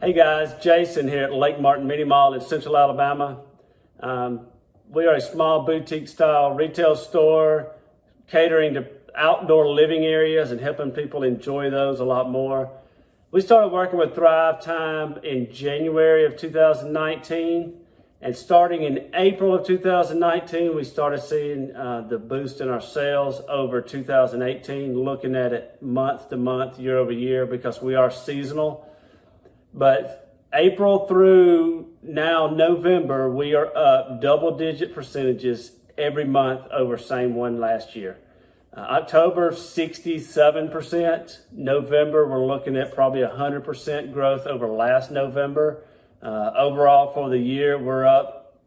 Hey guys, Jason here at Lake Martin Mini Mall in Central Alabama. We are a small boutique style retail store catering to outdoor living areas and helping people enjoy those a lot more. We started working with Thrivetime in January of 2019, and starting in April of 2019, we started seeing the boost in our sales over 2018, looking at it month to month, year over year, because we are seasonal. But April through now November, we are up double-digit percentages every month over same one last year. October, 67%. November, we're looking at probably 100% growth over last November. Overall for the year, we're up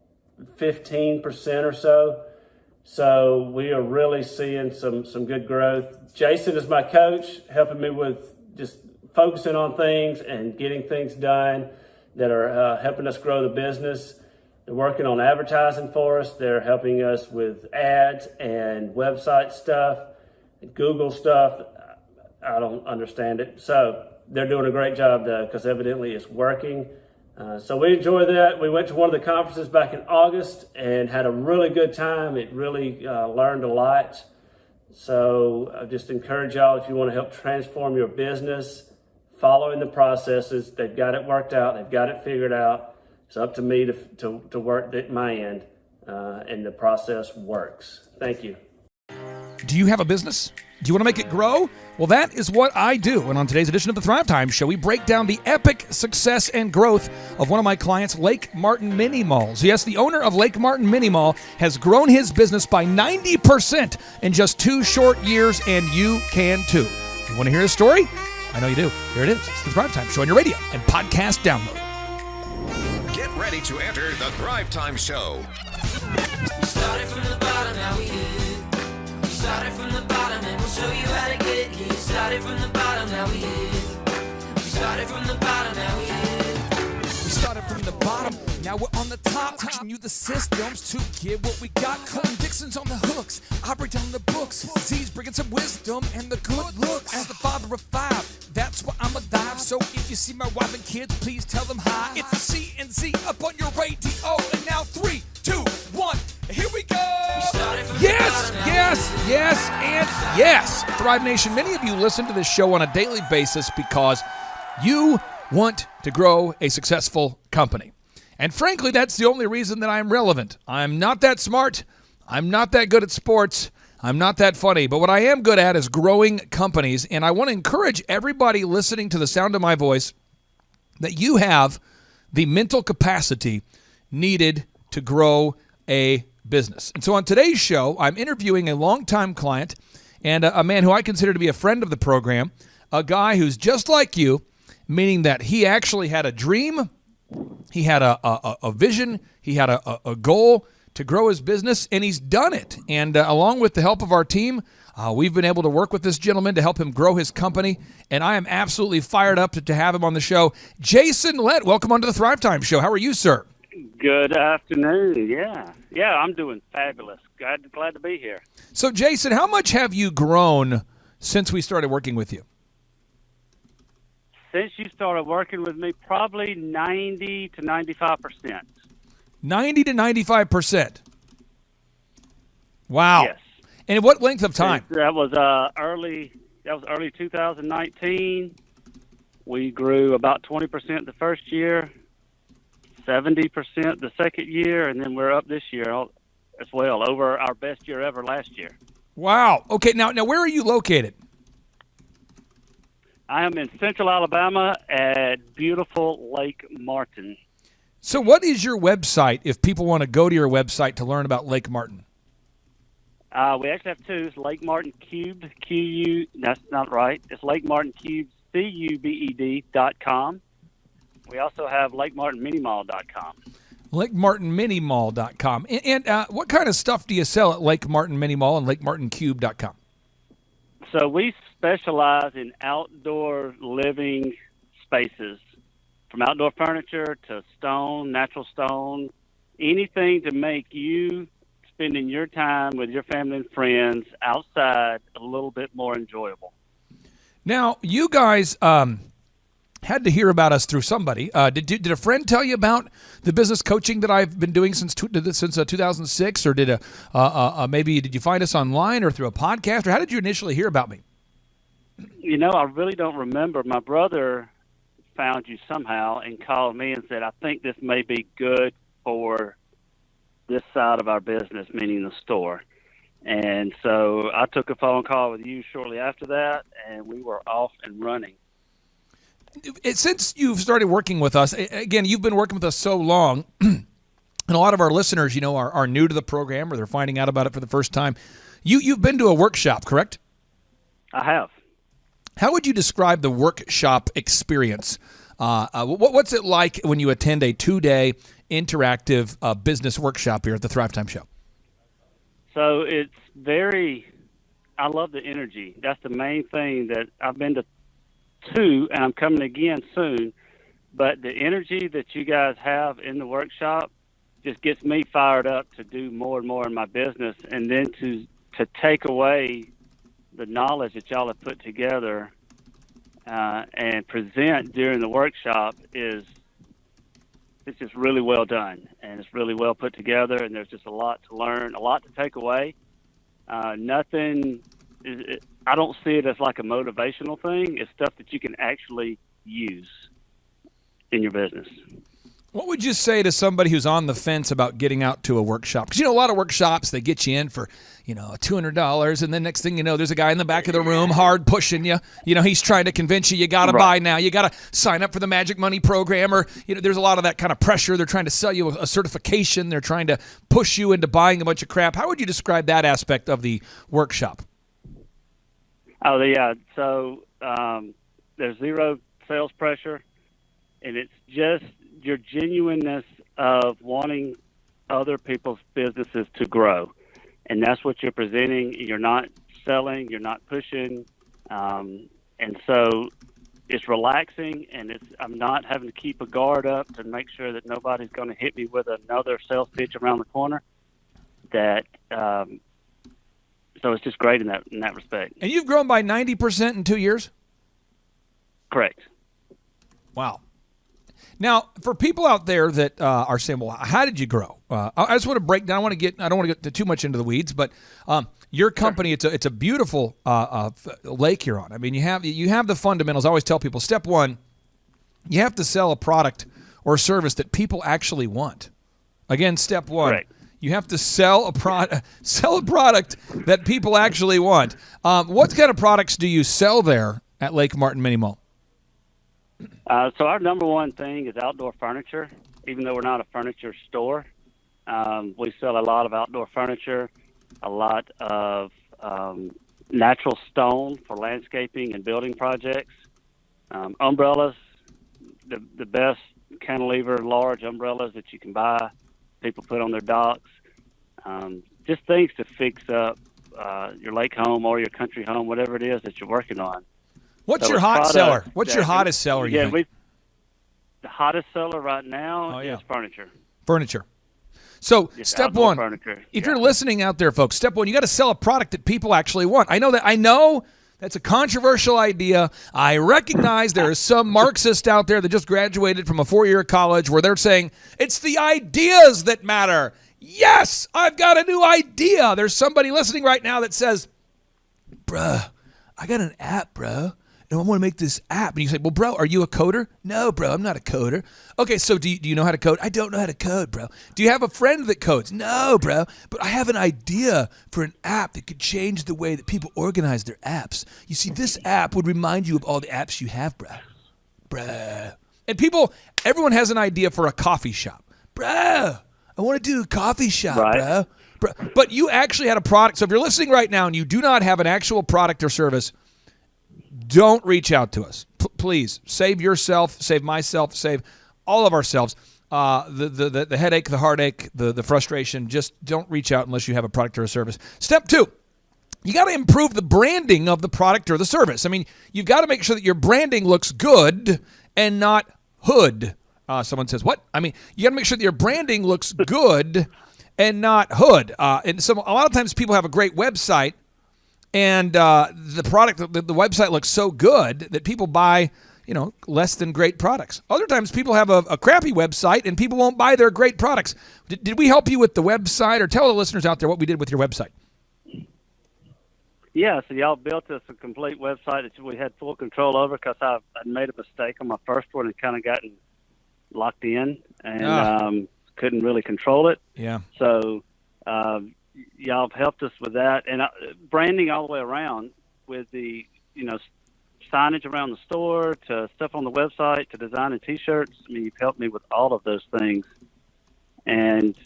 15% or so. So we are really seeing some good growth. Jason is my coach, helping me with just focusing on things and getting things done that are helping us grow the business. They're working on advertising for us. They're helping us with ads and website stuff, Google stuff. I don't understand it. So they're doing a great job though, because evidently it's working. So we enjoy that. We went to one of the conferences back in August and had a really good time. It really learned a lot. So I just encourage y'all, if you want to help transform your business, following the processes, they've got it worked out, they've got it figured out. It's up to me to work at my end, and the process works. Thank you. Do you have a business? Do you want to make it grow? Well, that is what I do. And on today's edition of the Thrivetime Show, we break down the epic success and growth of one of my clients, Lake Martin Mini Malls. Yes, the owner of Lake Martin Mini Mall has grown his business by 90% in just 2 short years, and you can too. You want to hear his story? I know you do. Here it is. It's the Thrivetime Show on your radio and podcast download. Get ready to enter the Thrivetime Show. We started from the bottom, now we here. We started from the bottom and we'll show you how to get here. Started from the bottom, now we here. We started from the bottom, now we here. We started from the bottom, now we're on the top, teaching you the systems to get what we got. Colton Dixon's on the hooks, I break down the books. Z's bringing some wisdom and the good looks. As the father of 5, that's why I'm alive. So if you see my wife and kids, please tell them hi. It's the C&Z up on your radio, and now 3, 2, 1, here we go. Yes, and yes. Thrive Nation, many of you listen to this show on a daily basis because you want to grow a successful company. And frankly, that's the only reason that I'm relevant. I'm not that smart. I'm not that good at sports. I'm not that funny. But what I am good at is growing companies. And I want to encourage everybody listening to the sound of my voice that you have the mental capacity needed to grow a business. And so on today's show, I'm interviewing a longtime client and a man who I consider to be a friend of the program, a guy who's just like you, meaning that he actually had a dream, he had a vision, he had a goal to grow his business, and he's done it. And along with the help of our team, we've been able to work with this gentleman to help him grow his company, and I am absolutely fired up to have him on the show. Jason Lett, welcome onto the Thrivetime Show. How are you, sir? Good afternoon. Yeah, I'm doing fabulous. Glad to be here. So, Jason, how much have you grown since we started working with you? Since you started working with me, probably 90 to 95%. 90 to 95%. Wow. Yes. And what length of time? That was early 2019. We grew about 20% the first year, 70% the second year, and then we're up this year as well, over our best year ever last year. Wow. Okay, now where are you located? I am in Central Alabama at beautiful Lake Martin. So what is your website if people want to go to your website to learn about Lake Martin? We actually have 2. It's Lake Martin Cubed, Q-U, that's not right. It's Lake Martin Cubed, CUBED.com. We also have LakeMartinMiniMall.com. LakeMartinMiniMall.com. And what kind of stuff do you sell at Lake Martin Mini Mall and LakeMartinCube.com? So we specialize in outdoor living spaces, from outdoor furniture to stone, natural stone, anything to make you spending your time with your family and friends outside a little bit more enjoyable. Now, you guys had to hear about us through somebody. Did a friend tell you about the business coaching that I've been doing since 2006, or maybe did you find us online or through a podcast, or how did you initially hear about me? I really don't remember. My brother found you somehow and called me and said, I think this may be good for this side of our business, meaning the store. And so I took a phone call with you shortly after that, and we were off and running. Since you've started working with us, again, you've been working with us so long, and a lot of our listeners, are new to the program or they're finding out about it for the first time. You've been to a workshop, correct? I have. How would you describe the workshop experience? What's it like when you attend a 2-day interactive business workshop here at the Thrivetime Show? So I love the energy. That's the main thing. That I've been to 2, and I'm coming again soon. But the energy that you guys have in the workshop just gets me fired up to do more and more in my business, and then to take away the knowledge that y'all have put together and present during the workshop it's just really well done, and it's really well put together, and there's just a lot to learn, a lot to take away. I don't see it as like a motivational thing. It's stuff that you can actually use in your business. What would you say to somebody who's on the fence about getting out to a workshop? Because, a lot of workshops, they get you in for, $200, and then next thing you know, there's a guy in the back of the room hard pushing you. He's trying to convince you got to buy now. You got to sign up for the Magic Money program, or, there's a lot of that kind of pressure. They're trying to sell you a certification. They're trying to push you into buying a bunch of crap. How would you describe that aspect of the workshop? Oh, yeah. So there's zero sales pressure, and it's just your genuineness of wanting other people's businesses to grow. And that's what you're presenting. You're not selling, you're not pushing. And so it's relaxing, and I'm not having to keep a guard up to make sure that nobody's going to hit me with another sales pitch around the corner. So it's just great in that respect. And you've grown by 90% in 2 years? Correct. Wow. Now, for people out there that are saying, well, how did you grow? I just want to break down. I don't want to get too much into the weeds, but your company, it's a beautiful lake you're on. I mean, you have the fundamentals. I always tell people, step one, you have to sell a product or service that people actually want. Again, step one. Correct. You have to sell a product that people actually want. What kind of products do you sell there at Lake Martin Mini Mall? So our number one thing is outdoor furniture. Even though we're not a furniture store, we sell a lot of outdoor furniture, a lot of natural stone for landscaping and building projects, umbrellas, the best cantilever large umbrellas that you can buy, people put on their docks, just things to fix up your lake home or your country home, whatever it is that you're working on. What's your hot seller? What's your hottest seller? The hottest seller right now is furniture. Furniture. So Just step one, furniture. If you're listening out there, folks, step one, you got to sell a product that people actually want. I know that's a controversial idea. I recognize there is some Marxist out there that just graduated from a 4-year college where they're saying it's the ideas that matter. Yes, I've got a new idea. There's somebody listening right now that says, bruh, I got an app, bro. And I want to make this app. And you say, well, bro, are you a coder? No, bro, I'm not a coder. Okay, so do you know how to code? I don't know how to code, bro. Do you have a friend that codes? No, bro, but I have an idea for an app that could change the way that people organize their apps. You see, this app would remind you of all the apps you have, bro. Bro. And everyone has an idea for a coffee shop. Bro, I want to do a coffee shop, right, bro. But you actually had a product. So if you're listening right now and you do not have an actual product or service, don't reach out to us. Please save yourself, save myself, save all of ourselves. The headache, the heartache, the frustration. Just don't reach out unless you have a product or a service. Step two, you got to improve the branding of the product or the service. I mean, you've got to make sure that your branding looks good and not hood. Someone says, what? I mean, you got to make sure that your branding looks good and not hood. And so a lot of times people have a great website, and the product, the website looks so good that people buy, less than great products. Other times people have a crappy website and people won't buy their great products. Did we help you with the website, or tell the listeners out there what we did with your website? Yeah, so y'all built us a complete website that we had full control over, because I made a mistake on my first one and kind of gotten locked in and couldn't really control it. Yeah. So y'all have helped us with that, and branding all the way around with the signage around the store to stuff on the website to designing T-shirts. I mean, you've helped me with all of those things, and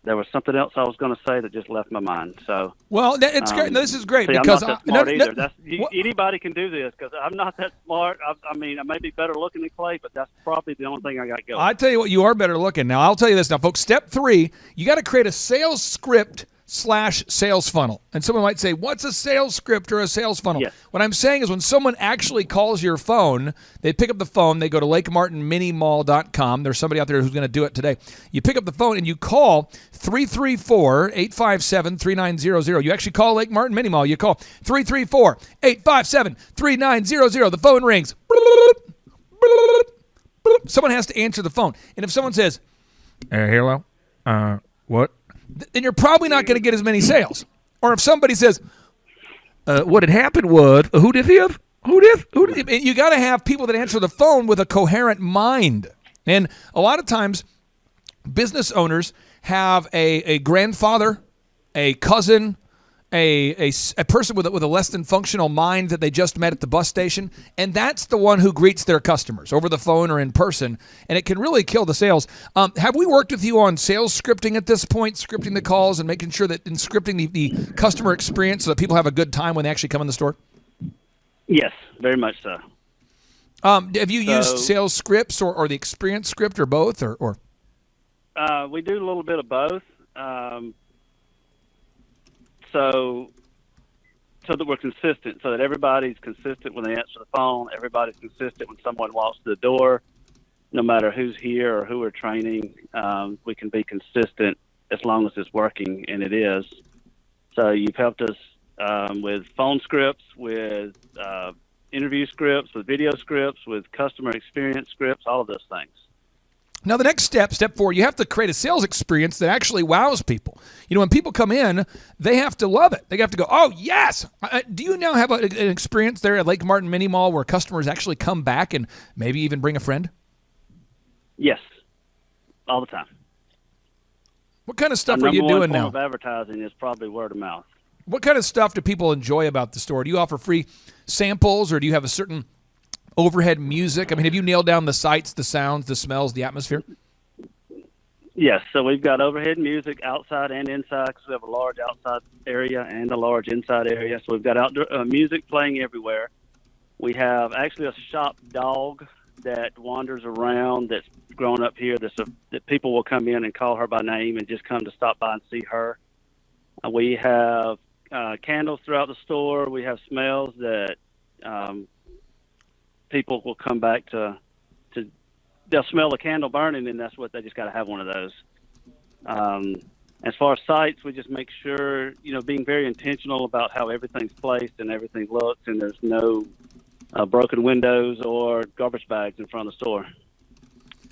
there was something else I was going to say that just left my mind. So, well, it's great. This is great, see, because I'm not that smart either. Anybody can do this, because I'm not that smart. I mean, I may be better looking than Clay, but that's probably the only thing I got going. I tell you what, you are better looking. Now, I'll tell you this now, folks. Step 3, you got to create a sales script /sales funnel. And someone might say, what's a sales script or a sales funnel? Yes. What I'm saying is, when someone actually calls your phone, they pick up the phone, they go to lakemartinminimall.com. There's somebody out there who's going to do it today. You pick up the phone and you call 334-857-3900. You actually call Lake Martin Mini Mall. You call 334-857-3900. The phone rings. Someone has to answer the phone. And if someone says, hello, what? Then you're probably not going to get as many sales. Or if somebody says, what had happened was, who did this? Who did? You got to have people that answer the phone with a coherent mind. And a lot of times, business owners have a grandfather, a cousin, a person with a less than functional mind that they just met at the bus station, and that's the one who greets their customers over the phone or in person, and it can really kill the sales. Have we worked with you on sales scripting at this point, scripting the calls and making sure that in scripting the customer experience so that people have a good time when they actually come in the store? Yes, very much so. Have you used sales scripts or the experience script, or both, or? We do a little bit of both. So that we're consistent, so that everybody's consistent when they answer the phone, everybody's consistent when someone walks to the door, no matter who's here or who we're training. We can be consistent as long as it's working, and it is. So you've helped us with phone scripts, with interview scripts, with video scripts, with customer experience scripts, all of those things. Now, the next step 4, you have to create a sales experience that actually wows people. When people come in, they have to love it. They have to go, oh, yes. Do you now have an experience there at Lake Martin Mini Mall where customers actually come back and maybe even bring a friend? Yes, all the time. What kind of stuff are you doing now? Number one form of advertising is probably word of mouth. What kind of stuff do people enjoy about the store? Do you offer free samples, or do you have a certain overhead music? I mean, have you nailed down the sights, the sounds, the smells, the atmosphere? Yes, so we've got overhead music outside and inside, because we have a large outside area and a large inside area. So we've got outdoor music playing everywhere. We have actually a shop dog that wanders around that's grown up here that people will come in and call her by name and just come to stop by and see her. We have candles throughout the store. We have smells that people will come back to. They'll smell a candle burning, and that's what they just got to have one of those. As far as sites, we just make sure, being very intentional about how everything's placed and everything looks, and there's no broken windows or garbage bags in front of the store.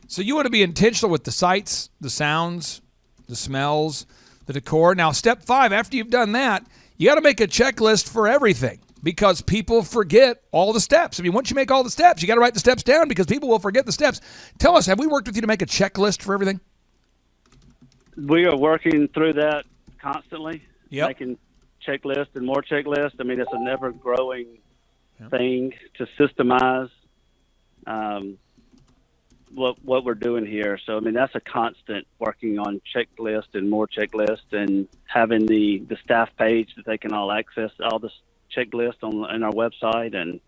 So you want to be intentional with the sights, the sounds, the smells, the decor. Now, step 5, after you've done that, you got to make a checklist for everything, because people forget all the steps. I mean, once you make all the steps, you got to write the steps down, because people will forget the steps. Tell us, have we worked with you to make a checklist for everything? We are working through that constantly, making checklists and more checklists. I mean, it's a never-growing thing to systemize what we're doing here. So, I mean, that's a constant, working on checklist and more checklist, and having the staff page that they can all access all this checklist on our website. And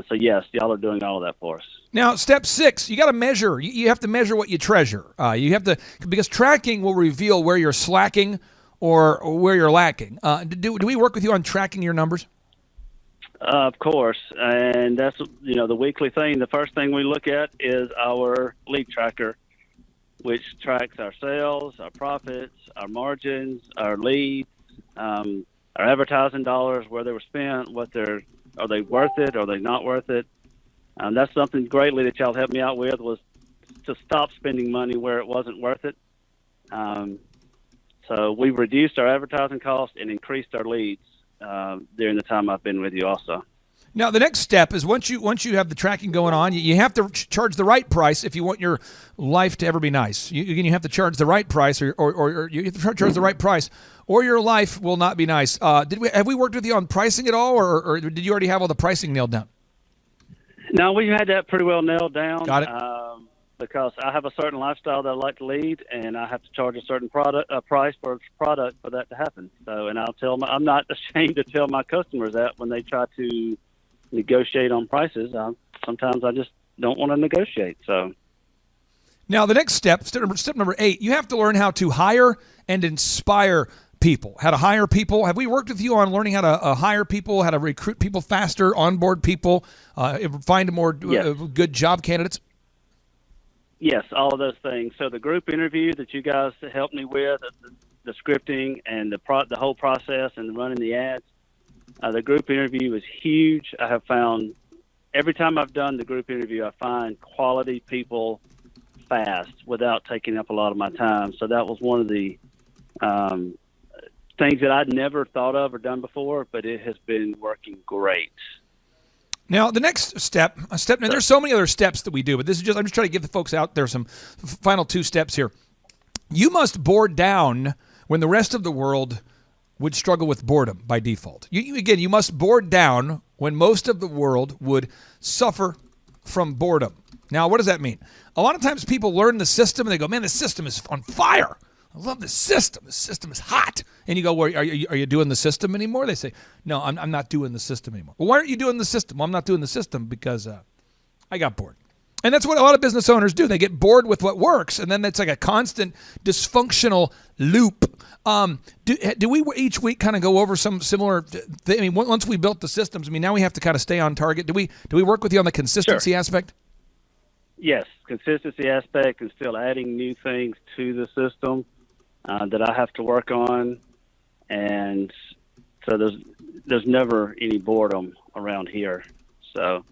so yes, y'all are doing all of that for us. Now, step 6, you got to measure. You have to measure what you treasure. You have to, because tracking will reveal where you're slacking or where you're lacking. Do we work with you on tracking your numbers? Of course, and that's the weekly thing. The first thing we look at is our lead tracker, which tracks our sales, our profits, our margins, our leads, our advertising dollars, where they were spent, what they're Are they worth it? Are they not worth it? That's something greatly that y'all helped me out with, was to stop spending money where it wasn't worth it. So we reduced our advertising costs and increased our leads during the time I've been with you also. Now, the next step is once you have the tracking going on, you have to charge the right price if you want your life to ever be nice. You have to charge the right price, or you have to charge the right price, or your life will not be nice. Have we worked with you on pricing at all, or did you already have all the pricing nailed down? No, we had that pretty well nailed down. Got it. Because I have a certain lifestyle that I like to lead, and I have to charge a certain price for a product for that to happen. So, and I'm not ashamed to tell my customers that when they try to negotiate on prices. Sometimes I just don't want to negotiate. So now the next step number 8, you have to learn how to hire and inspire people. How to hire people. Have we worked with you on learning how to hire people, how to recruit people faster, onboard people, find more good job candidates? Yes, all of those things. So the group interview that you guys helped me with, the scripting and the whole process and running the ads, the group interview was huge. I have found every time I've done the group interview, I find quality people fast without taking up a lot of my time. So that was one of the things that I'd never thought of or done before, but it has been working great. Now, the next step, and there's so many other steps that we do, but I'm just trying to give the folks out there some final 2 steps here. You must board down when the rest of the world would struggle with boredom by default. You must board down when most of the world would suffer from boredom. Now, what does that mean? A lot of times people learn the system and they go, man, the system is on fire. I love the system. The system is hot. And you go, well, are you doing the system anymore? They say, no, I'm not doing the system anymore. Well, why aren't you doing the system? Well, I'm not doing the system because I got bored. And that's what a lot of business owners do. They get bored with what works, and then it's like a constant dysfunctional loop. Do we each week kind of go over some similar thing? I mean, once we built the systems, I mean, now we have to kind of stay on target. Do we work with you on the consistency aspect? Yes, consistency aspect and still adding new things to the system that I have to work on. And so there's never any boredom around here. So.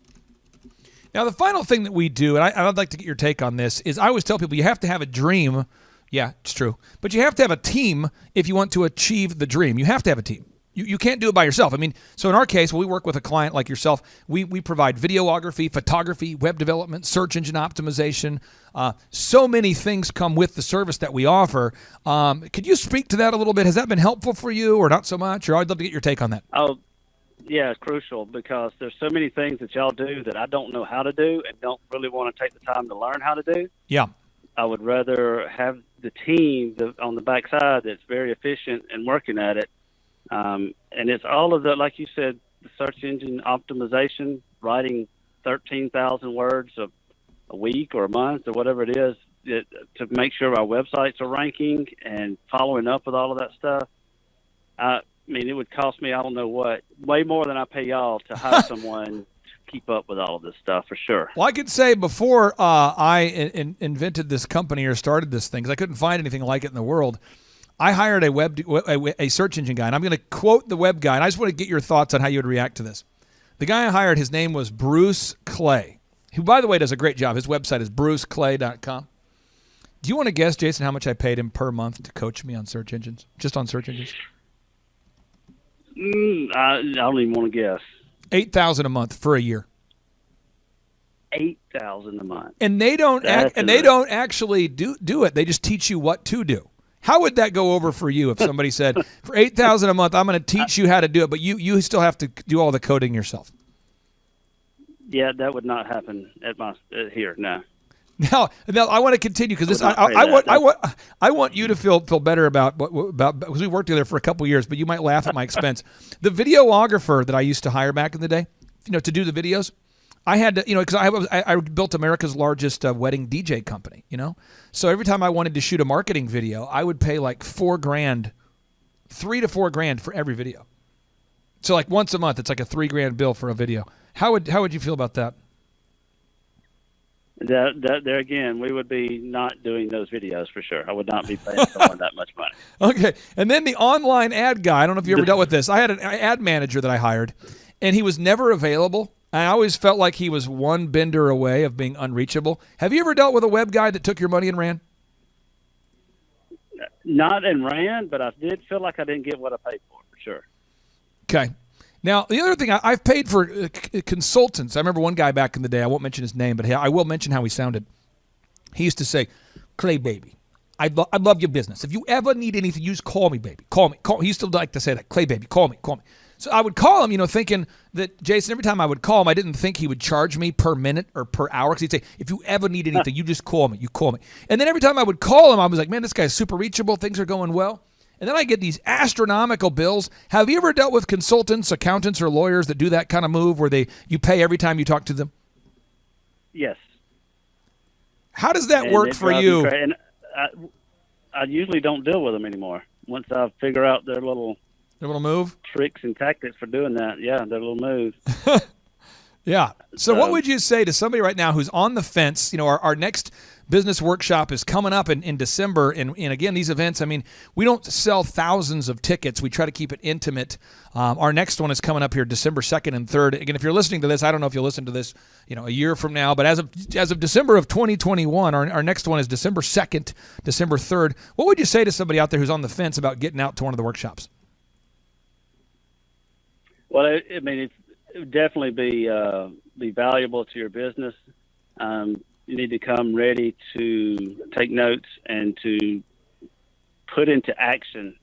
Now, the final thing that we do, and I'd like to get your take on this, is I always tell people you have to have a dream. Yeah, it's true. But you have to have a team if you want to achieve the dream. You have to have a team. You can't do it by yourself. I mean, so in our case, when we work with a client like yourself, we provide videography, photography, web development, search engine optimization. So many things come with the service that we offer. Could you speak to that a little bit? Has that been helpful for you or not so much? Or I'd love to get your take on that. Oh, yeah, it's crucial because there's so many things that y'all do that I don't know how to do and don't really want to take the time to learn how to do. Yeah. I would rather have the team on the backside that's very efficient and working at it. And it's all of the, like you said, the search engine optimization, writing 13,000 words a week or a month or whatever it is to make sure our websites are ranking and following up with all of that stuff. I mean, it would cost me, I don't know what, way more than I pay y'all to hire someone to keep up with all of this stuff for sure. Well, I could say before I invented this company or started this thing, because I couldn't find anything like it in the world, I hired a search engine guy, and I'm going to quote the web guy, and I just want to get your thoughts on how you would react to this. The guy I hired, his name was Bruce Clay, who, by the way, does a great job. His website is bruceclay.com. Do you want to guess, Jason, how much I paid him per month to coach me on search engines, just on search engines? I don't even want to guess. $8,000 a month for a year. $8,000 a month. And they don't actually do it. They just teach you what to do. How would that go over for you if somebody said, for $8,000 a month, I'm going to teach you how to do it, but you still have to do all the coding yourself? Yeah, that would not happen at my here. No. Now I want to continue because this I want you to feel better about because we worked together for a couple years, but you might laugh at my expense. The videographer that I used to hire back in the day, to do the videos, I had to, because I built America's largest wedding DJ company, So every time I wanted to shoot a marketing video, I would pay like $4,000, $3,000 to $4,000 for every video. So like once a month, it's like a $3,000 bill for a video. How would you feel about that? That there again, we would be not doing those videos for sure. I would not be paying someone that much money. Okay, and then the online ad guy. I don't know if you ever dealt with this. I had an ad manager that I hired, and he was never available. I always felt like he was one bender away of being unreachable. Have you ever dealt with a web guy that took your money and ran? Not and ran, but I did feel like I didn't get what I paid for sure. Okay. Now, the other thing, I've paid for consultants. I remember one guy back in the day, I won't mention his name, but I will mention how he sounded. He used to say, Clay, baby, I love your business. If you ever need anything, you just call me, baby. Call me. He used to like to say that, Clay, baby, call me. So I would call him, thinking that, Jason, every time I would call him, I didn't think he would charge me per minute or per hour. Because he'd say, if you ever need anything, you just call me. You call me. And then every time I would call him, I was like, man, this guy's super reachable. Things are going well. And then I get these astronomical bills. Have you ever dealt with consultants, accountants, or lawyers that do that kind of move where you pay every time you talk to them? Yes. How does that And work it for drives me you? And I usually don't deal with them anymore. Once I figure out their little move? tricks and tactics for doing that, their little move. Yeah. So what would you say to somebody right now who's on the fence? Our next business workshop is coming up in December. And again, these events, we don't sell thousands of tickets. We try to keep it intimate. Our next one is coming up here December 2nd and 3rd. Again, if you're listening to this, I don't know if you'll listen to this, a year from now. But as of December of 2021, our next one is December 2nd, December 3rd. What would you say to somebody out there who's on the fence about getting out to one of the workshops? Well, it would definitely be valuable to your business. You need to come ready to take notes and to put into action.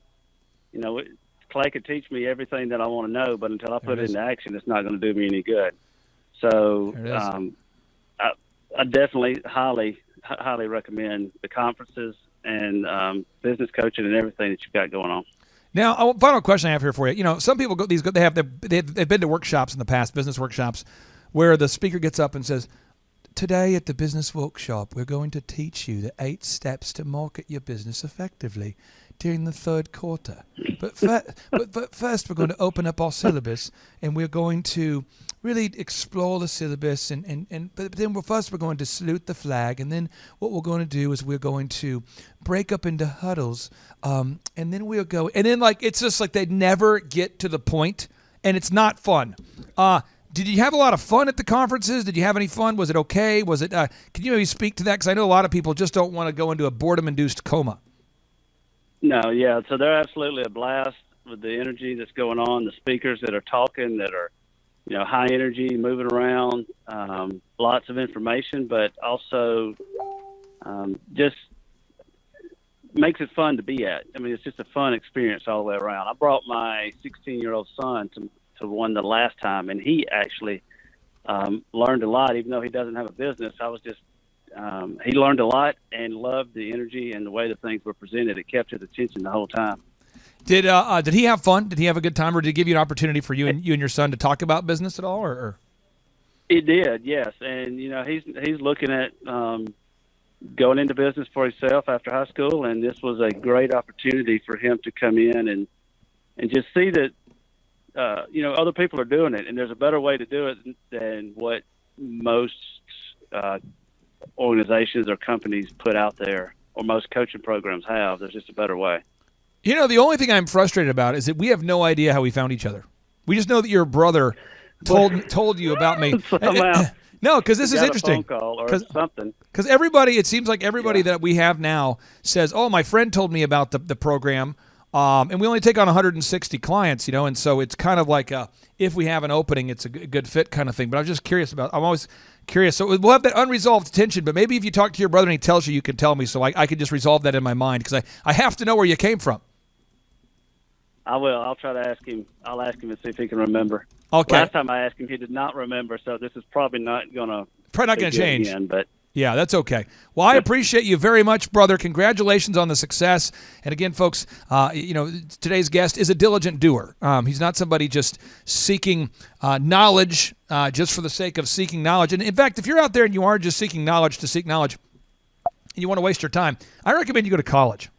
Clay could teach me everything that I want to know, but until I put it into action, it's not going to do me any good. So I definitely highly recommend the conferences and business coaching and everything that you've got going on. Now, final question I have here for you. Some people they've been to workshops in the past, business workshops, where the speaker gets up and says, "Today at the business workshop, we're going to teach you the 8 steps to market your business effectively during the 3rd quarter. But first, we're going to open up our syllabus and we're going to really explore the syllabus. But then we're going to salute the flag. And then what we're going to do is we're going to break up into huddles. And then we'll go. And then it's just like they never get to the point, and it's not fun. Did you have a lot of fun at the conferences? Did you have any fun? Was it okay? Was it? Can you maybe speak to that? Because I know a lot of people just don't want to go into a boredom-induced coma. No, yeah. So they're absolutely a blast with the energy that's going on. The speakers that are talking, that are, high energy, moving around, lots of information, but also just makes it fun to be at. It's just a fun experience all the way around. I brought my 16-year-old son to one the last time, and he actually learned a lot, even though he doesn't have a business. He learned a lot and loved the energy and the way the things were presented. It kept his attention the whole time. Did he have fun? Did he have a good time, or did it give you an opportunity for you and your son to talk about business at all? Or? It did, yes. And he's looking at going into business for himself after high school, and this was a great opportunity for him to come in and just see that other people are doing it, and there's a better way to do it than what most organizations or companies put out there, or most coaching programs have. There's just a better way. The only thing I'm frustrated about is that we have no idea how we found each other. We just know that your brother told you about me. No, because this is interesting. A phone call or something. Because everybody, it seems like everybody that we have now says, "Oh, my friend told me about the program." And we only take on 160 clients, and so it's kind of like if we have an opening, it's a good fit kind of thing. But I'm just curious I'm always curious. So we'll have that unresolved tension, but maybe if you talk to your brother and he tells you can tell me, so I could just resolve that in my mind, because I have to know where you came from. I will. I'll try to ask him. I'll ask him and see if he can remember. Okay. Last time I asked him, he did not remember, so this is probably not going to change. Again, but yeah, that's okay. Well, I appreciate you very much, brother. Congratulations on the success. And again, folks, today's guest is a diligent doer. He's not somebody just seeking knowledge just for the sake of seeking knowledge. And in fact, if you're out there and you are just seeking knowledge to seek knowledge, and you want to waste your time, I recommend you go to college.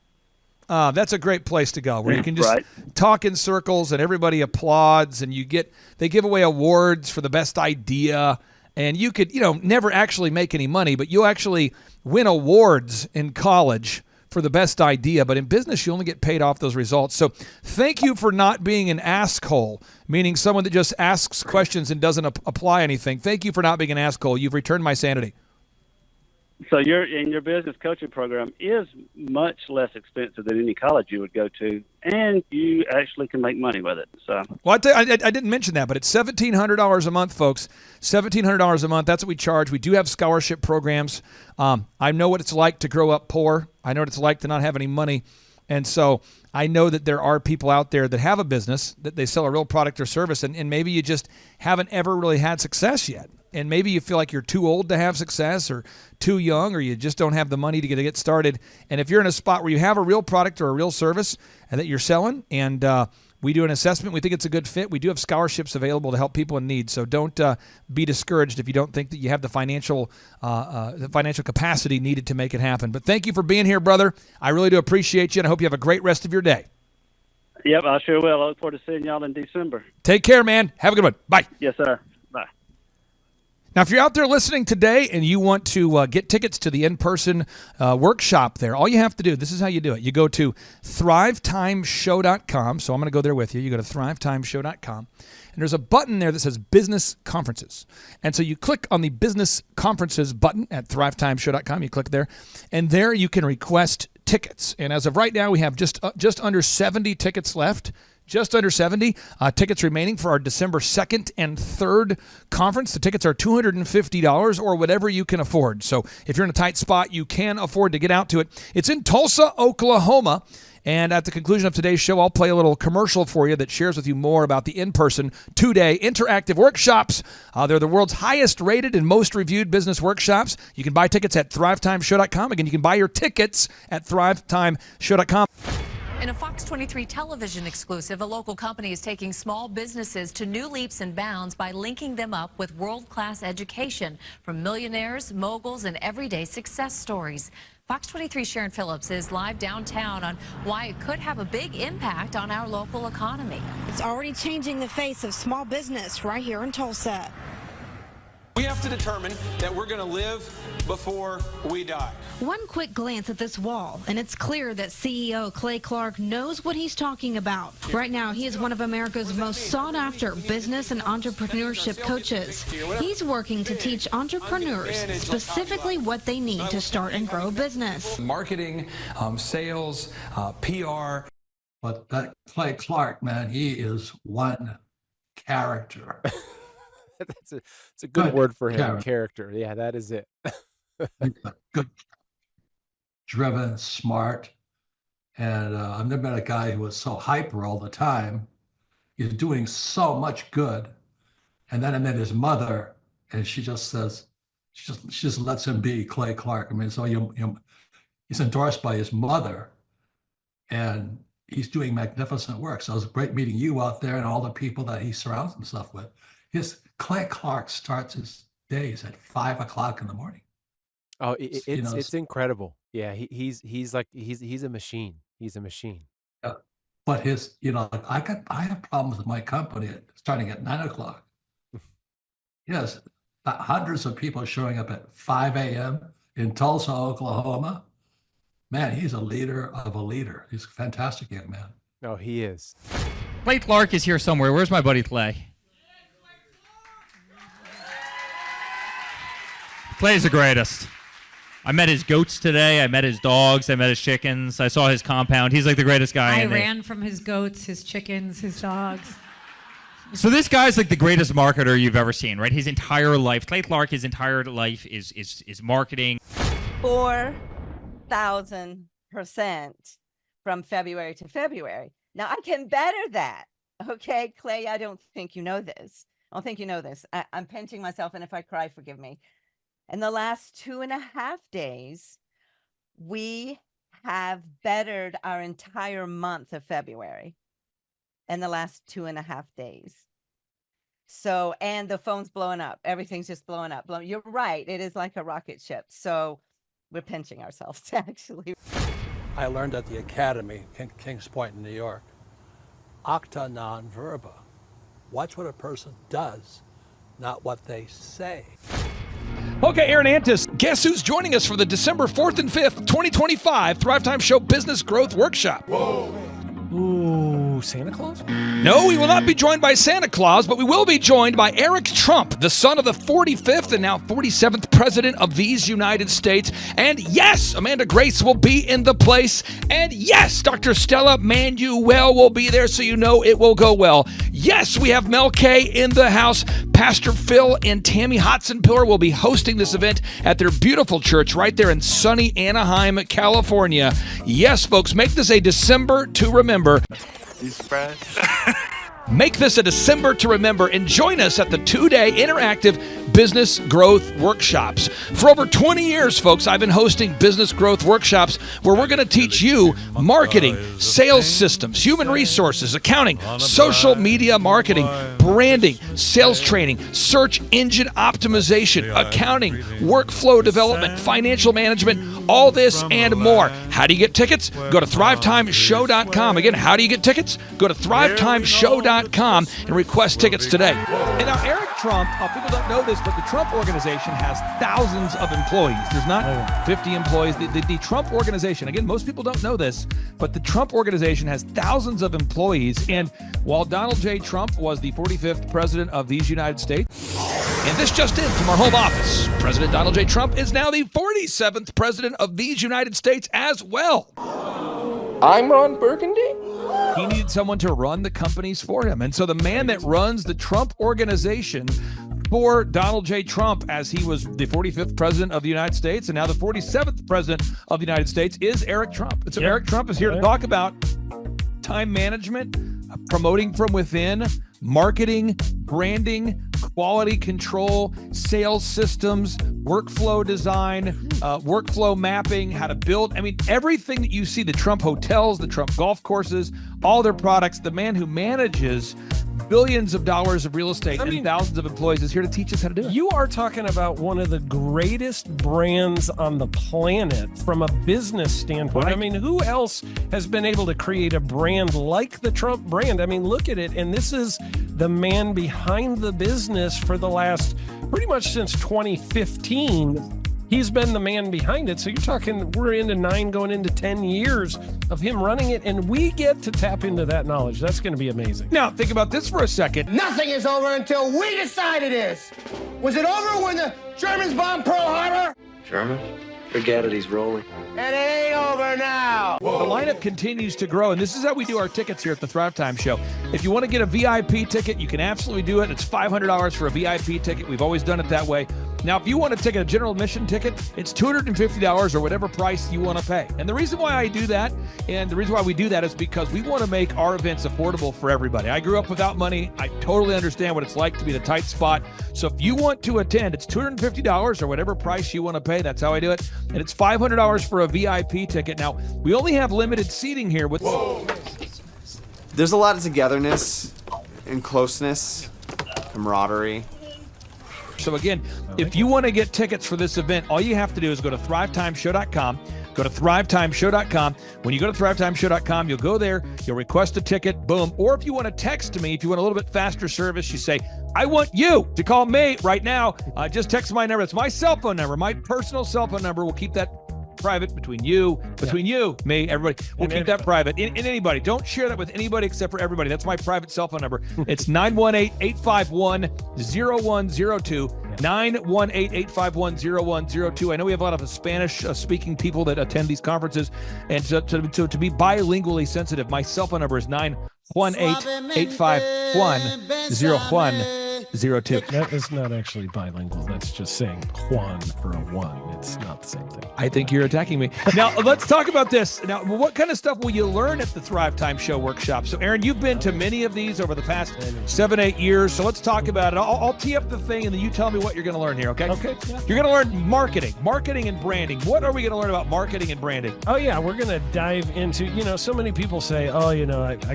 That's a great place to go, where you can just talk in circles and everybody applauds, and they give away awards for the best idea. And you could, never actually make any money, but you'll actually win awards in college for the best idea, but in business, you only get paid off those results. So thank you for not being an asshole, meaning someone that just asks questions and doesn't apply anything. Thank you for not being an asshole. You've returned my sanity. So your business coaching program is much less expensive than any college you would go to, and you actually can make money with it. So, well, I didn't mention that, but it's $1,700 a month, folks. $1,700 a month. That's what we charge. We do have scholarship programs. I know what it's like to grow up poor. I know what it's like to not have any money, and so I know that there are people out there that have a business, that they sell a real product or service, and maybe you just haven't ever really had success yet. And maybe you feel like you're too old to have success or too young, or you just don't have the money to get started. And if you're in a spot where you have a real product or a real service that you're selling, and we do an assessment, we think it's a good fit, we do have scholarships available to help people in need. So don't be discouraged if you don't think that you have the financial capacity needed to make it happen. But thank you for being here, brother. I really do appreciate you, and I hope you have a great rest of your day. yep, I sure will. I look forward to seeing y'all in December. Take care, man. Have a good one. Bye. Yes, sir. Bye. Now, if you're out there listening today and you want to get tickets to the in-person workshop there, all you have to do, this is how you do it. You go to thrivetimeshow.com. So I'm going to go there with you. You go to thrivetimeshow.com. And there's a button there that says Business Conferences. And so you click on the Business Conferences button at thrivetimeshow.com. You click there. And there you can request tickets. And as of right now, we have just under 70 tickets left. Just under 70 tickets remaining for our December 2nd and 3rd conference. The tickets are $250 or whatever you can afford. So if you're in a tight spot, you can afford to get out to it. It's in Tulsa, Oklahoma. And at the conclusion of today's show, I'll play a little commercial for you that shares with you more about the in-person 2-day interactive workshops. They're the world's highest rated and most reviewed business workshops. You can buy tickets at thrivetimeshow.com. Again, you can buy your tickets at thrivetimeshow.com. In a Fox 23 television exclusive, a local company is taking small businesses to new leaps and bounds by linking them up with world-class education from millionaires, moguls, and everyday success stories. Fox 23 Sharon Phillips is live downtown on why it could have a big impact on our local economy. It's already changing the face of small business right here in Tulsa. We have to determine that we're going to live before we die. One quick glance at this wall, and it's clear that CEO Clay Clark knows what he's talking about. Right now, he is one of America's most sought-after business and entrepreneurship coaches. He's working to teach entrepreneurs specifically what they need to start and grow a business. Marketing, sales, PR. But that Clay Clark, man, he is one character. It's a good word for him. Character. Yeah, that is it. Good, driven, smart, and I've never met a guy who was so hyper all the time. He's doing so much good, and then I met his mother, and she just says, she just lets him be Clay Clark. I mean, so he's endorsed by his mother, and he's doing magnificent work. So it was great meeting you out there and all the people that he surrounds himself with. Clay Clark starts his days at 5 o'clock in the morning. Oh, it's incredible. Yeah, he's a machine. He's a machine. Yeah. But I have problems with my company starting at 9 o'clock. Yes, hundreds of people showing up at 5 a.m. in Tulsa, Oklahoma. Man, he's a leader of a leader. He's a fantastic young man. Oh, he is. Clay Clark is here somewhere. Where's my buddy Clay? Clay's the greatest. I met his goats today. I met his dogs. I met his chickens. I saw his compound. He's like the greatest guy. I ran from his goats, his chickens, his dogs. So this guy's like the greatest marketer you've ever seen, right? His entire life, Clay Clark, his entire life is marketing. 4,000% from February to February. Now I can better that. Okay, Clay, I don't think you know this. I don't think you know this. I'm pinching myself, and if I cry, forgive me. In the last 2.5 days, we have bettered our entire month of February in the last 2.5 days. So, and the phone's blowing up. Everything's just blowing up. You're right. It is like a rocket ship. So we're pinching ourselves, actually. I learned at the Academy, Kings Point in New York, acta non verba. Watch what a person does, not what they say. Okay, Aaron Antis, guess who's joining us for the December 4th and 5th, 2025 Thrivetime Show Business Growth Workshop? Ooh, Santa Claus? No, we will not be joined by Santa Claus, but we will be joined by Eric Trump, the son of the 45th and now 47th President of these United States. And yes, Amanda Grace will be in the place. And yes, Dr. Stella Manuel will be there, so you know it will go well. Yes, we have Mel K in the house. Pastor Phil and Tammy Hotson-Pillar will be hosting this event at their beautiful church right there in sunny Anaheim, California. Yes, folks, make this a December to remember. You surprised? Make this a December to remember and join us at the 2-day interactive business growth workshops. For over 20 years, folks, I've been hosting business growth workshops where we're going to teach you marketing, sales systems, human resources, accounting, social media marketing, branding, sales training, search engine optimization, accounting, workflow development, financial management, all this and more. How do you get tickets? Go to thrivetimeshow.com. Again, how do you get tickets? Go to thrivetimeshow.com and request tickets today. And now Eric Trump, people don't know this, but the Trump organization has thousands of employees. There's not 50 employees. The Trump organization, again, most people don't know this, but the Trump organization has thousands of employees. And while Donald J. Trump was the 45th president of these United States, and this just in from our home office, President Donald J. Trump is now the 47th president of these United States as well. I'm Ron Burgundy? He needed someone to run the companies for him. And so the man that runs the Trump organization for Donald J. Trump, as he was the 45th president of the United States and now the 47th president of the United States, is Eric Trump. And so Eric Trump is here to talk about time management, promoting from within, marketing, branding, quality control, sales systems, workflow design, workflow mapping, how to build. I mean, everything that you see, the Trump hotels, the Trump golf courses, all their products, the man who manages billions of dollars of real estate and thousands of employees is here to teach us how to do it. You are talking about one of the greatest brands on the planet from a business standpoint. Right. I mean, who else has been able to create a brand like the Trump brand? I mean, look at it. And this is the man behind the business for the last, pretty much since 2015. He's been the man behind it. So you're talking, we're into 9 going into 10 years of him running it, and we get to tap into that knowledge. That's going to be amazing. Now, think about this for a second. Nothing is over until we decide it is. Was it over when the Germans bombed Pearl Harbor? German? Forget it, he's rolling. It ain't over now. The lineup continues to grow, and this is how we do our tickets here at the Thrivetime Show. If you want to get a VIP ticket, you can absolutely do it. It's $500 for a VIP ticket. We've always done it that way. Now, if you want to take a general admission ticket, it's $250 or whatever price you want to pay. And the reason why I do that, and the reason why we do that is because we want to make our events affordable for everybody. I grew up without money. I totally understand what it's like to be in a tight spot. So if you want to attend, it's $250 or whatever price you want to pay. That's how I do it. And it's $500 for a VIP ticket. Now, we only have limited seating here with... There's a lot of togetherness and closeness, camaraderie. So again, if you want to get tickets for this event, all you have to do is go to thrivetimeshow.com. Go to thrivetimeshow.com. When you go to thrivetimeshow.com, you'll go there, you'll request a ticket, boom. Or if you want to text me, if you want a little bit faster service, you say, I want you to call me right now. Just text my number. It's my cell phone number, my personal cell phone number. We'll keep that private between you, me, everybody. We'll keep that private. And anybody. Don't share that with anybody except for everybody. That's my private cell phone number. It's 918-851-0102. 918-851-0102. I know we have a lot of Spanish-speaking people that attend these conferences, and to be bilingually sensitive, my cell phone number is 918-851-0102. That is not actually bilingual. That's just saying Juan for a 1. It's not the same thing. I think you're attacking me. Now, let's talk about this. Now, what kind of stuff will you learn at the Thrivetime Show workshop? So, Aaron, you've been to many of these over the past 7-8 years. So let's talk about it. I'll tee up the thing, and then you tell me what you're going to learn here, okay? Okay. Yeah. You're going to learn marketing and branding. What are we going to learn about marketing and branding? Oh, yeah. We're going to dive into, so many people say, I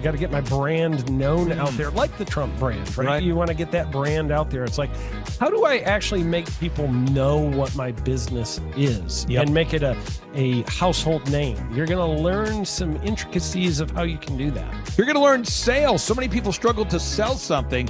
got to get my brand known out there, like the Trump brand, right? You want to get that brand brand out there. It's like, how do I actually make people know what my business is and make it a household name? You're going to learn some intricacies of how you can do that. You're going to learn sales. So many people struggle to sell something.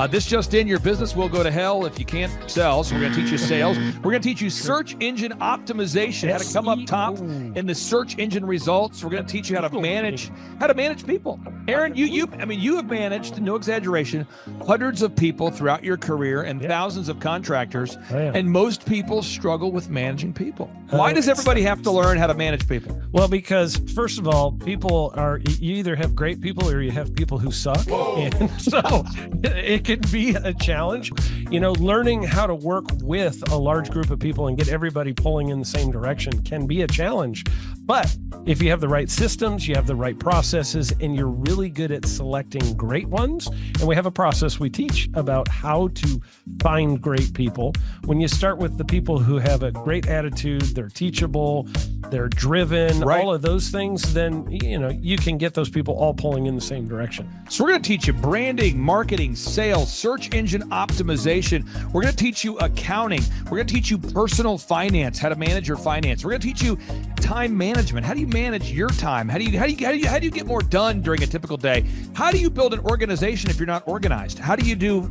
This just in, your business will go to hell if you can't sell. So we're going to teach you sales. We're going to teach you search engine optimization, how to come up top in the search engine results. We're going to teach you how to manage people. Aaron, you have managed, no exaggeration, hundreds of people throughout your career and thousands of contractors. And most people struggle with managing people. Why does everybody have to learn how to manage people? Well, because first of all, you either have great people or you have people who suck. And so it can be a challenge. Learning how to work with a large group of people and get everybody pulling in the same direction can be a challenge. But if you have the right systems, you have the right processes, and you're really good at selecting great ones, and we have a process we teach about how to find great people. When you start with the people who have a great attitude, they're teachable, they're driven, all of those things, then you can get those people all pulling in the same direction. So we're going to teach you branding, marketing, sales, search engine optimization. We're going to teach you accounting. We're going to teach you personal finance, how to manage your finance. We're going to teach you time management. How do you manage your time? How do you get more done during a typical day? How do you build an organization if you're not organized? How do you do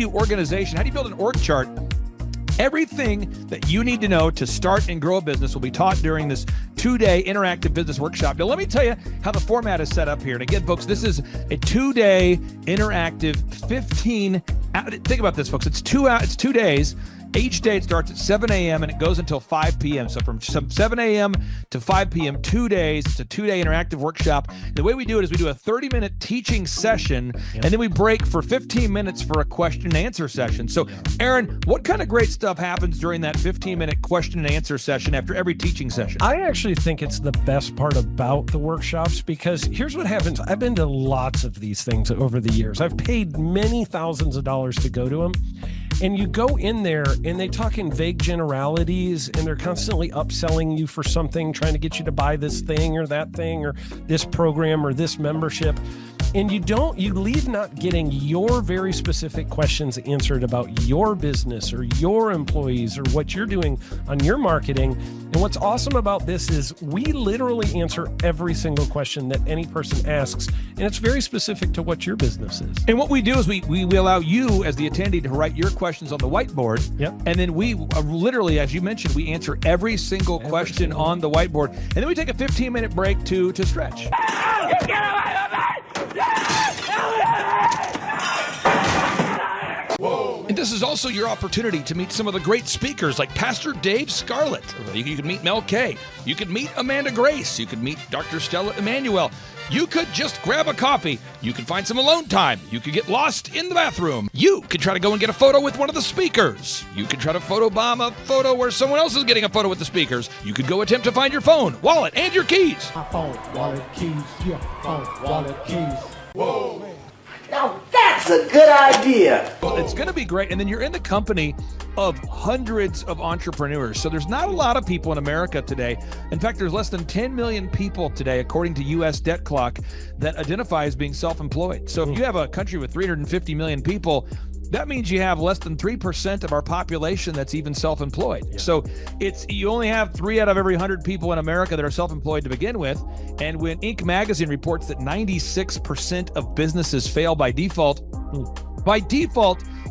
organization? How do you build an org chart? Everything that you need to know to start and grow a business will be taught during this 2-day interactive business workshop. Now, let me tell you how the format is set up here. And again, folks, this is a 2-day interactive 15. Think about this, folks. It's 2 days. Each day it starts at 7 a.m. and it goes until 5 p.m. So from 7 a.m. to 5 p.m., 2 days. It's a 2-day interactive workshop. The way we do it is we do a 30-minute teaching session, and then we break for 15 minutes for a question and answer session. So, Aaron, what kind of great stuff happens during that 15-minute question and answer session after every teaching session? I actually think it's the best part about the workshops, because here's what happens. I've been to lots of these things over the years. I've paid many thousands of dollars to go to them. And you go in there and they talk in vague generalities, and they're constantly upselling you for something, trying to get you to buy this thing or that thing or this program or this membership. And you leave not getting your very specific questions answered about your business or your employees or what you're doing on your marketing. And what's awesome about this is we literally answer every single question that any person asks, and it's very specific to what your business is. And what we do is we allow you as the attendee to write your questions on the whiteboard. And then we literally, as you mentioned, we answer every single question on the whiteboard. And then we take a 15-minute break to stretch. And this is also your opportunity to meet some of the great speakers like Pastor Dave Scarlett. You could meet Mel Kay. You could meet Amanda Grace. You could meet Dr. Stella Emanuel. You could just grab a coffee. You could find some alone time. You could get lost in the bathroom. You could try to go and get a photo with one of the speakers. You could try to photobomb a photo where someone else is getting a photo with the speakers. You could go attempt to find your phone, wallet, and your keys. My phone, wallet, keys, your phone, wallet, keys. Whoa. Now that's a good idea. Well, it's going to be great. And then you're in the company of hundreds of entrepreneurs. So there's not a lot of people in America today. In fact, there's less than 10 million people today, according to U.S. Debt Clock, that identify as being self-employed. So if you have a country with 350 million people, that means you have less than 3% of our population that's even self-employed. So you only have 3 out of every 100 people in America that are self-employed to begin with. And when Inc. magazine reports that 96% of businesses fail by default,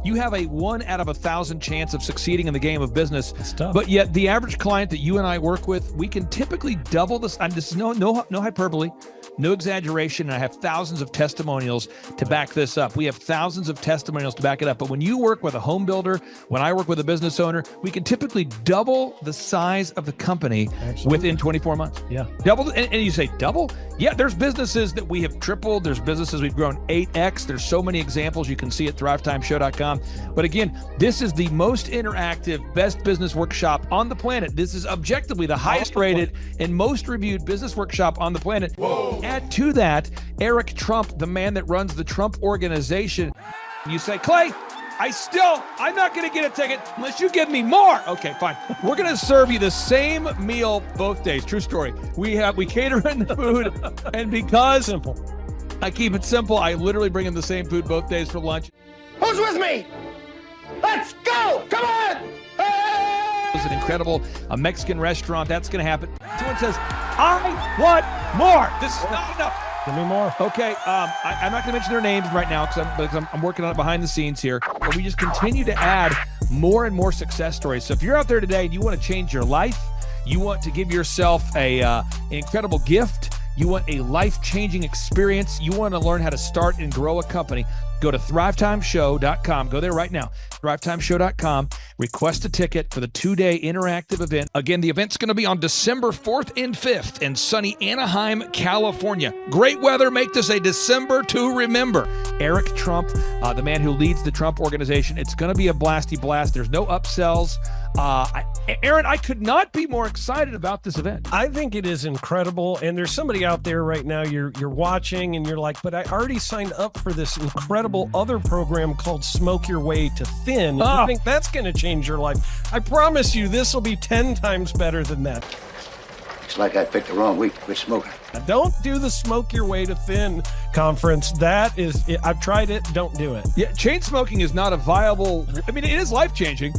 you have a 1 out of 1,000 chance of succeeding in the game of business. But yet the average client that you and I work with, we can typically double this. And this is no hyperbole, no exaggeration. And I have thousands of testimonials to back this up. We have thousands of testimonials to back it up. But when you work with a home builder, when I work with a business owner, we can typically double the size of the company within 24 months. Double. And you say double? Yeah, there's businesses that we have tripled. There's businesses we've grown 8x. There's so many examples you can see at thrivetimeshow.com. But again, this is the most interactive, best business workshop on the planet. This is objectively the highest rated and most reviewed business workshop on the planet. Add to that, Eric Trump, the man that runs the Trump Organization. You say, Clay, I'm not going to get a ticket unless you give me more. Okay, fine. We're going to serve you the same meal both days. True story. We cater in the food, and because I keep it simple, I literally bring in the same food both days for lunch. Who's with me? Let's go! Come on! It was an incredible Mexican restaurant. That's going to happen. Someone says, I want more. This is not enough. Give me more. Okay, I'm not going to mention their names right now because I'm working on it behind the scenes here. But we just continue to add more and more success stories. So if you're out there today and you want to change your life, you want to give yourself an incredible gift, you want a life-changing experience, you want to learn how to start and grow a company, go to thrivetimeshow.com. Go there right now, thrivetimeshow.com. Request a ticket for the 2-day interactive event. Again, the event's going to be on December 4th and 5th in sunny Anaheim, California. Great weather. Make this a December to remember. Eric Trump, the man who leads the Trump organization. It's going to be a blasty blast. There's no upsells. Aaron, I could not be more excited about this event. I think it is incredible. And there's somebody out there right now, you're watching and you're like, but I already signed up for this incredible other program called Smoke Your Way to Thin. I think that's going to change your life. I promise you this will be 10 times better than that. It's like I picked the wrong week to quit smoking. Don't do the Smoke Your Way to Thin conference. I've tried it. Don't do it. Yeah, chain smoking is not a viable. I mean, it is life changing.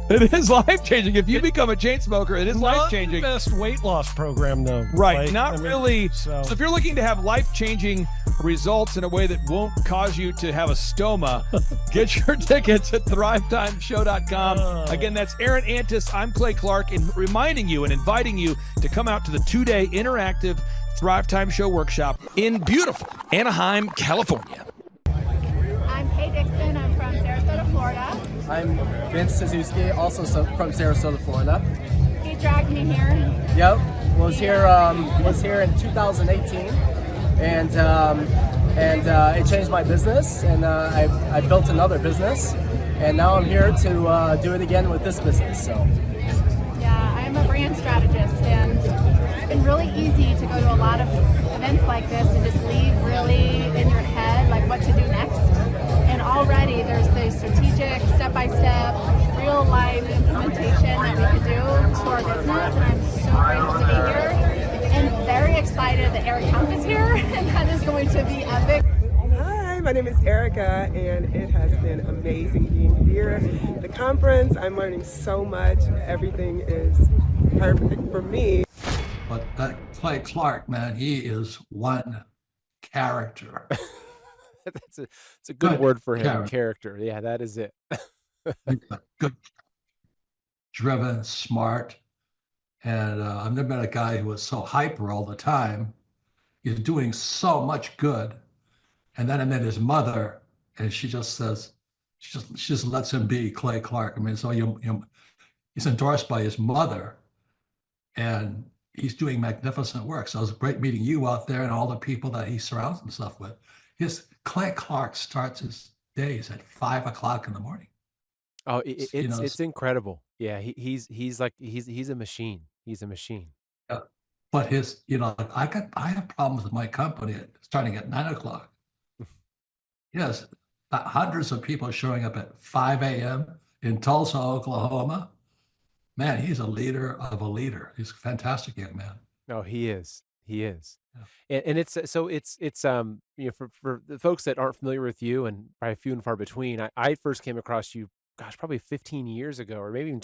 It is life changing. If you become a chain smoker, it is life changing. Not the best weight loss program, though. Right. Really. So if you're looking to have life changing results in a way that won't cause you to have a stoma, get your tickets at thrivetimeshow.com. Again, that's Aaron Antis. I'm Clay Clark, and reminding you and inviting you to come out to the 2-day interactive Thrive Time Show workshop in beautiful Anaheim, California. I'm Kay Dixon. I'm from Sarasota, Florida. I'm Vince Suzuki, also from Sarasota, Florida. He dragged me here. Yep, was here in 2018, and it changed my business, and I built another business, and now I'm here to do it again with this business. So. Yeah, I'm a brand strategist, and it's been really easy to go to a lot of events like this and just leave really in your head like what to do next. And already there's the strategic, step-by-step, real-life implementation that we could do to our business. And I'm so grateful to be here and very excited that Eric Trump is here, and that is going to be epic. Hi, my name is Erica, and it has been amazing being here. The conference, I'm learning so much. Everything is perfect for me. But that Clay Clark, man, he is one character. It's a good word for him. Character. Yeah, that is it. Good, driven, smart. And I've never met a guy who was so hyper all the time. He's doing so much good. And then I met his mother, and she just says, she just lets him be Clay Clark. I mean, so he's endorsed by his mother, and he's doing magnificent work. So it was great meeting you out there and all the people that he surrounds himself with. Clay Clark starts his days at 5 o'clock in the morning. Oh, it's incredible. Yeah, he's a machine. He's a machine. Yeah. But I have problems with my company starting at 9 o'clock. Yes, hundreds of people showing up at 5 a.m. in Tulsa, Oklahoma. Man, he's a leader of a leader. He's a fantastic young man. No, he is. He is. Yeah. And it's for the folks that aren't familiar with you, and probably few and far between, I first came across you, gosh, probably 15 years ago, or maybe even